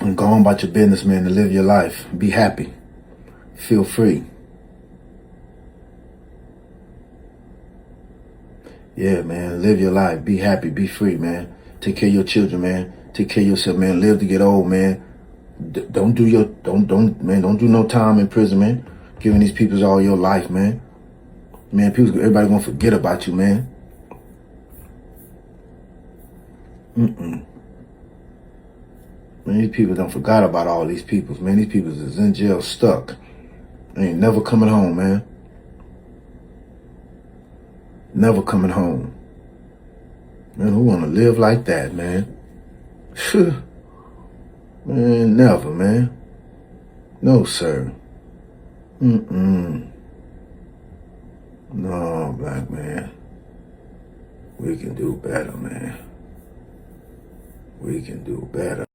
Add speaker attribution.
Speaker 1: And go on about your business, man, and live your life. Be happy. Feel free. Yeah, man, live your life. Be happy. Be free, man. Take care of your children, man. Take care of yourself, man. Live to get old, man. Don't do no time in prison, man. Giving these people all your life, man. Man, everybody gonna forget about you, man. Man, these people don't forgot about all these people, man. These people is in jail stuck. They ain't never coming home, man. Never coming home. Man, who wanna live like that, man? Man, never, man. No, sir. No, black man. We can do better, man. We can do better.